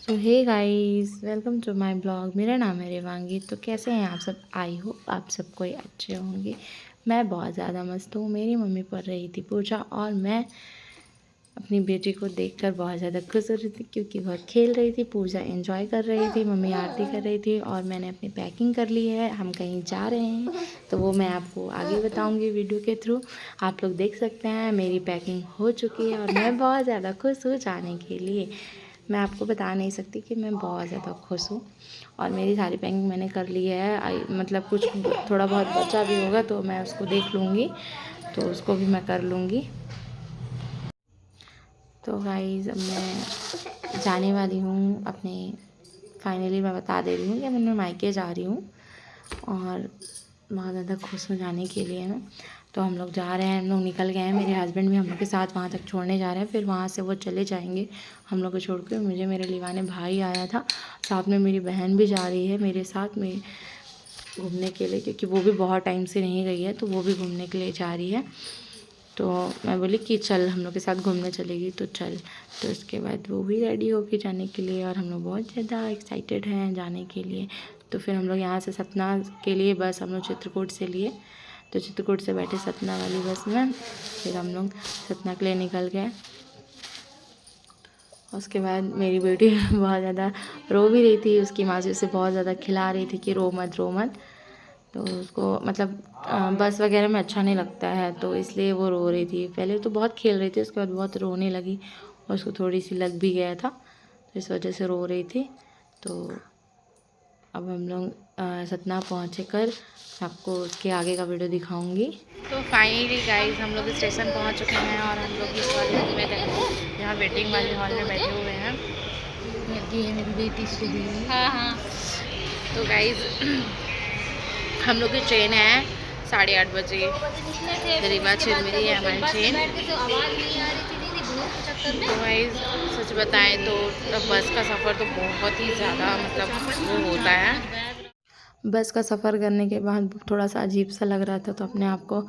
So hey guys, welcome to my blog. मेरा नाम है रेवांगी। तो कैसे हैं आप सब? आई होप आप सब कोई अच्छे होंगे। मैं बहुत ज़्यादा मस्त हूँ। मेरी मम्मी पढ़ रही थी पूजा और मैं अपनी बेटी को देखकर बहुत ज़्यादा खुश हो रही थी, क्योंकि वह खेल रही थी, पूजा एंजॉय कर रही थी, मम्मी आरती कर रही थी और मैंने अपनी पैकिंग कर ली है। हम कहीं जा रहे हैं तो वो मैं आपको आगे बताऊंगी वीडियो के थ्रू। आप लोग देख सकते हैं मेरी पैकिंग हो चुकी है और मैं बहुत ज़्यादा खुश हूँ जाने के लिए। मैं आपको बता नहीं सकती कि मैं बहुत ज़्यादा खुश हूँ। और मेरी सारी पैकिंग मैंने कर ली है। मतलब कुछ थोड़ा बहुत बचा भी होगा तो मैं उसको देख लूँगी, तो उसको भी मैं कर लूँगी। तो गाइज़ अब मैं जाने वाली हूँ अपने। फाइनली मैं बता दे रही हूँ कि मैं मायके जा रही हूँ और बहुत ज़्यादा खुश हूँ जाने के लिए मैं। तो हम लोग जा रहे हैं, हम लोग निकल गए हैं। मेरे हस्बैंड भी हम लोग के साथ वहाँ तक छोड़ने जा रहे हैं, फिर वहाँ से वो चले जाएंगे हम लोग को छोड़ के। मुझे मेरे लिवाने भाई आया था, साथ में मेरी बहन भी जा रही है मेरे साथ में घूमने के लिए, क्योंकि वो भी बहुत टाइम से नहीं गई है तो वो भी घूमने के लिए जा रही है। तो मैं बोली कि चल हम लोग के साथ घूमने चलेगी, तो चल। तो उसके बाद वो भी रेडी होके जाने के लिए और हम लोग बहुत ज़्यादा एक्साइटेड हैं जाने के लिए। तो फिर हम लोग यहाँ से सतना के लिए बस हम लोग चित्रकूट से लिए, तो चित्रकूट से बैठे सतना वाली बस में, फिर हम लोग सतना के लिए निकल गए। उसके बाद मेरी बेटी बहुत ज़्यादा रो भी रही थी, उसकी माँ उसे बहुत ज़्यादा खिला रही थी कि रो मत रो मत। तो उसको मतलब बस वगैरह में अच्छा नहीं लगता है, तो इसलिए वो रो रही थी। पहले तो बहुत खेल रही थी, उसके बाद बहुत रोने लगी और उसको थोड़ी सी लग भी गया था, तो इस वजह से रो रही थी। तो अब हम लोग सतना पहुँचे कर आपको उसके आगे का वीडियो दिखाऊंगी। तो फाइनली गाइस हम लोग स्टेशन पहुँच चुके हैं और हम लोग इस वाले में यहाँ वेटिंग वाले हॉल में बैठे हुए हैं। ये है मेरी बेटी सुधी। हाँ। तो गाइस हम लोग की ट्रेन है 8:30 बजे। रीवा छिरमिरी है हमारी ट्रेन। तो गाइस सच बताएं तो बस का सफ़र तो बहुत ही ज़्यादा मतलब वो होता है। बस का सफ़र करने के बाद थोड़ा सा अजीब सा लग रहा था, तो अपने आप को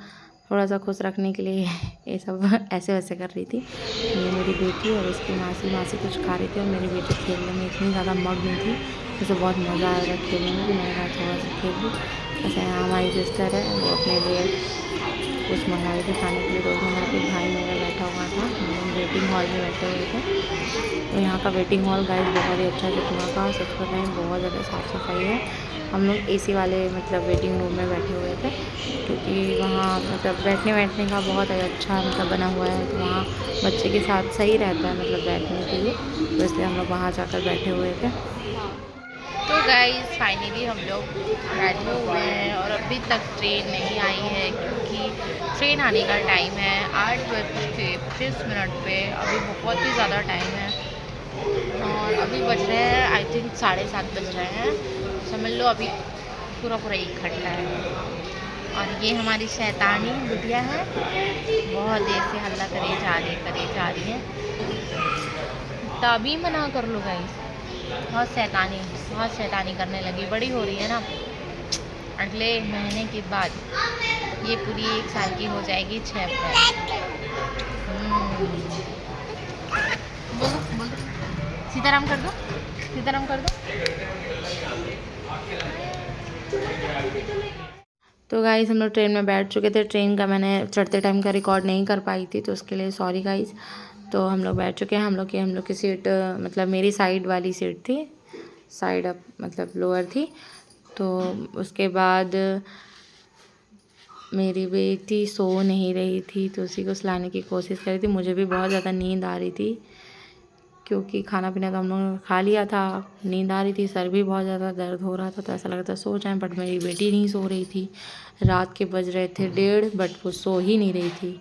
थोड़ा सा खुश रखने के लिए ये सब ऐसे वैसे कर रही थी। ये मेरी बेटी और उसकी मासी कुछ खा रही थी और मेरी बेटी खेलने में इतनी ज़्यादा मग्न थी, उसे बहुत मज़ा आ रहा था खेलने में। मैंने कहा थोड़ा सा खेल लूँ। जैसे यहाँ हमारी सिस्टर है, वो अपने लिए कुछ मंगाई थी खाने के लिए, रोज़ मंगा के। भाई मेरा बैठा हुआ था, हम लोग वेटिंग हॉल में बैठे हुए थे। तो यहाँ का वेटिंग हॉल गाइस बहुत ही अच्छा सतना का, सच बताएं बहुत ज़्यादा साफ़ सफाई है। हम लोग एसी वाले मतलब वेटिंग रूम में बैठे हुए थे, क्योंकि वहाँ मतलब बैठने का बहुत अच्छा मतलब बना हुआ है, तो वहाँ बच्चे के साथ सही रहता है मतलब बैठने के लिए, तो इसलिए हम लोग वहाँ जाकर बैठे हुए थे। तो गाइस फाइनली हम लोग बैठे हुए हैं और अभी तक ट्रेन नहीं आई है, क्योंकि ट्रेन आने का टाइम है 8:25 पे। अभी बहुत ही ज़्यादा टाइम है और अभी बज रहे हैं आई थिंक 7:30 बज रहे हैं, समझ लो अभी पूरा 1 घंटा है। और ये हमारी शैतानी बिटिया है, बहुत देर से हल्ला करे जा रही है। तभी मना कर लो गाइस, बहुत शैतानी करने लगी, बड़ी हो रही है ना। अगले महीने के बाद ये पूरी 1 साल की हो जाएगी 6 अप्रैल। बोलो सीताराम कर दो, सीताराम कर दो। तो गाइस हम लोग ट्रेन में बैठ चुके थे। ट्रेन का मैंने चढ़ते टाइम का रिकॉर्ड नहीं कर पाई थी, तो उसके लिए सॉरी गाइस। तो हम लोग बैठ चुके हैं। हम लोग की सीट मतलब मेरी साइड वाली सीट थी, साइड अप मतलब लोअर थी। तो उसके बाद मेरी बेटी सो नहीं रही थी, तो उसी को सुलाने की कोशिश कर रही थी। मुझे भी बहुत ज़्यादा नींद आ रही थी, क्योंकि खाना पीना तो हम लोगों ने खा लिया था। नींद आ रही थी, सर भी बहुत ज़्यादा दर्द हो रहा था, तो ऐसा लग रहा था सो जाएं, बट मेरी बेटी नहीं सो रही थी। रात के बज रहे थे 1:30, बट वो सो ही नहीं रही थी।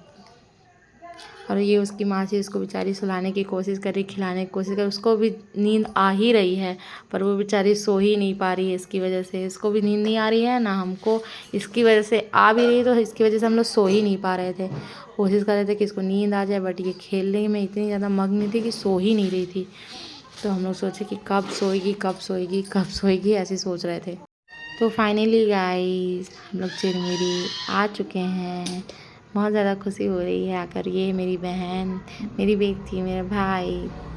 और ये उसकी माँ से इसको बेचारी सुलाने की कोशिश कर रही, खिलाने की कोशिश कर, उसको भी नींद आ ही रही है, पर वो बेचारी सो ही नहीं पा रही है। इसकी वजह से इसको भी नींद नहीं आ रही है, ना हमको इसकी वजह से आ भी रही है, तो इसकी वजह से हम लोग सो ही नहीं पा रहे थे। कोशिश कर रहे थे कि इसको नींद आ जाए, बट ये खेलने में इतनी ज़्यादा मग्न थी कि सो ही नहीं रही थी। तो हम लोग सोचे कि कब सोएगी कब सोएगी कब सोएगी, ऐसे सोच रहे थे। तो फाइनली गाइस हम लोग चिरमिरी आ चुके हैं। बहुत ज़्यादा खुशी हो रही है आकर। ये मेरी बहन, मेरी बेटी, मेरा भाई,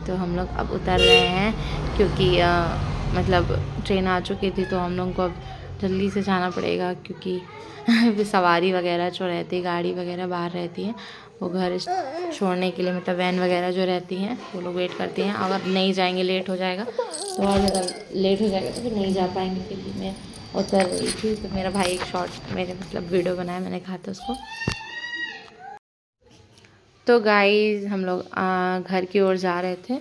तो हम लोग अब उतर रहे हैं क्योंकि मतलब ट्रेन आ चुकी थी, तो हम लोग को अब जल्दी से जाना पड़ेगा क्योंकि सवारी वगैरह जो रहती, गाड़ी वगैरह बाहर रहती है, वो घर छोड़ने के लिए मतलब वैन वगैरह जो रहती हैं वो लोग वेट करती हैं। अगर नहीं जाएंगे, लेट हो जाएगा तो और ज़्यादा लेट हो जाएगा तो फिर नहीं जा पाएंगे। फिर भी मैं उतर रही थी तो मेरा भाई एक शॉर्ट मेरे मतलब वीडियो बनाया, मैंने कहा था उसको। तो गाइस हम लोग घर की ओर जा रहे थे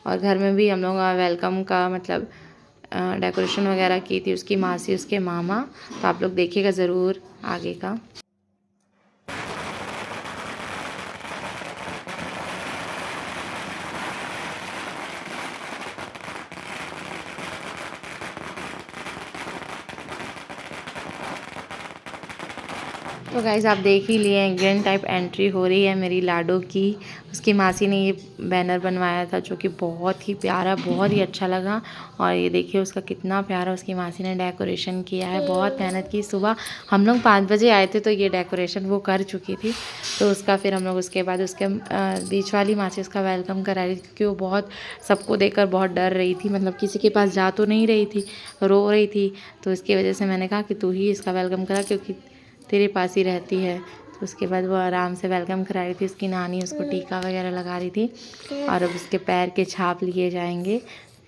और घर में भी हम लोग वेलकम का मतलब डेकोरेशन वगैरह की थी उसकी मासी, उसके मामा। तो आप लोग देखिएगा ज़रूर आगे का। तो गाइज़ आप देख ही लिए, ग्रैंड टाइप एंट्री हो रही है मेरी लाडो की। उसकी मासी ने ये बैनर बनवाया था जो कि बहुत ही प्यारा, बहुत ही अच्छा लगा। और ये देखिए उसका कितना प्यारा उसकी मासी ने डेकोरेशन किया है, बहुत मेहनत की। सुबह हम लोग 5 बजे आए थे तो ये डेकोरेशन वो कर चुकी थी। तो उसका फिर हम लोग उसके बाद उसके बीच वाली मासी उसका वेलकम करा रही थी क्योंकि वो बहुत सबको देखकर बहुत डर रही थी, मतलब किसी के पास जा तो नहीं रही थी, रो रही थी। तो इसकी वजह से मैंने कहा कि तू ही इसका वेलकम करा क्योंकि तेरे पास ही रहती है। तो उसके बाद वो आराम से वेलकम करा रही थी, उसकी नानी उसको टीका वगैरह लगा रही थी। और अब उसके पैर के छाप लिए जाएंगे।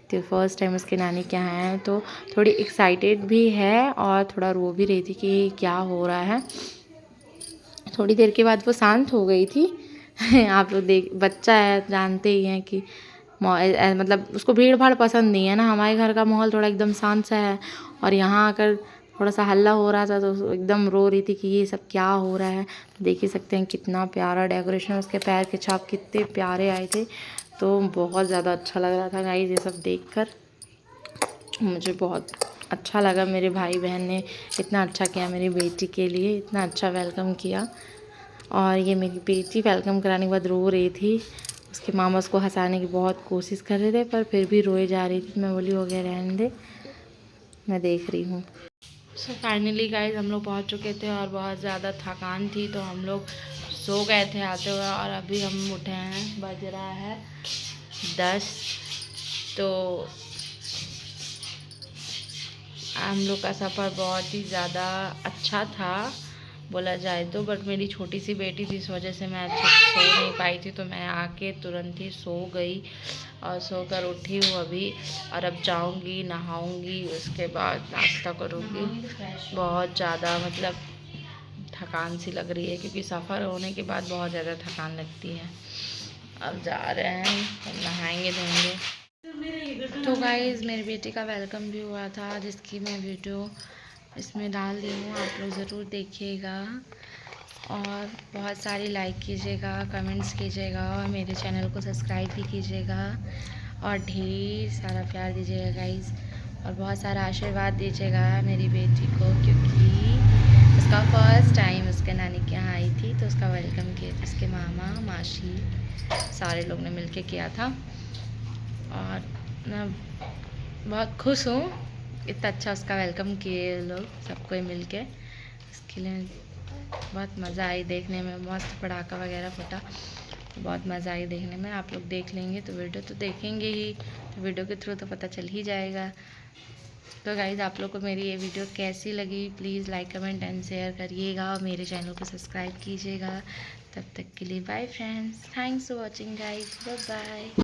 तो फर्स्ट टाइम उसकी नानी के यहाँ है तो थोड़ी एक्साइटेड भी है और थोड़ा रो भी रही थी कि क्या हो रहा है। थोड़ी देर के बाद वो शांत हो गई थी। आप लोग देख, बच्चा है जानते ही हैं कि मतलब उसको भीड़ भाड़ पसंद नहीं है ना। हमारे घर का माहौल थोड़ा एकदम शांत सा है और यहाँ आकर थोड़ा सा हल्ला हो रहा था तो एकदम रो रही थी कि ये सब क्या हो रहा है। तो देख ही सकते हैं कितना प्यारा डेकोरेशन, उसके पैर के छाप कितने प्यारे आए थे। तो बहुत ज़्यादा अच्छा लग रहा था गाइस ये सब देखकर, मुझे बहुत अच्छा लगा। मेरे भाई बहन ने इतना अच्छा किया मेरी बेटी के लिए, इतना अच्छा वेलकम किया। और ये मेरी बेटी वेलकम कराने के बाद रो रही थी। उसके मामा उसको हंसाने की बहुत कोशिश कर रहे थे पर फिर भी रोए जा रही थी। मैं बोली हो गया रहने दे, मैं देख रही हूँ। सो फाइनली गाइज हम लोग पहुँच चुके थे और बहुत ज़्यादा थकान थी तो हम लोग सो गए थे आते हुए। और अभी हम उठे हैं, बज रहा है 10। तो हम लोग का सफ़र बहुत ही ज़्यादा अच्छा था बोला जाए तो, बट मेरी छोटी सी बेटी थी इस वजह से मैं अच्छे से सो नहीं पाई थी। तो मैं आके तुरंत ही सो गई और सोकर उठी हूँ अभी। और अब जाऊँगी, नहाऊँगी, उसके बाद नाश्ता करूँगी। बहुत ज़्यादा मतलब थकान सी लग रही है क्योंकि सफ़र होने के बाद बहुत ज़्यादा थकान लगती है। अब जा रहे हैं, अब नहाएंगे धोएंगे। तो गाइज़ मेरी बेटी का वेलकम भी हुआ था जिसकी मैं वीडियो इसमें डाल दी हूँ, आप लोग ज़रूर देखिएगा। और बहुत सारी लाइक कीजिएगा, कमेंट्स कीजिएगा और मेरे चैनल को सब्सक्राइब भी कीजिएगा और ढेर सारा प्यार दीजिएगा गाइज़। और बहुत सारा आशीर्वाद दीजिएगा मेरी बेटी को क्योंकि उसका फर्स्ट टाइम उसके नानी के यहाँ आई थी तो उसका वेलकम किए थे उसके मामा मासी सारे लोग ने मिलके किया था। और मैं बहुत खुश हूँ, इतना अच्छा उसका वेलकम किए लोग सबको मिल के। इसके लिए बहुत मज़ा आई देखने में, मस्त पटाखा वगैरह फटा, बहुत मज़ा आई देखने में। आप लोग देख लेंगे तो वीडियो तो देखेंगे ही, तो वीडियो के थ्रू तो पता चल ही जाएगा। तो गाइज़ आप लोग को मेरी ये वीडियो कैसी लगी please like comment and share करिएगा और मेरे चैनल को सब्सक्राइब कीजिएगा। तब तक के लिए bye friends, thanks for watching guys, bye bye.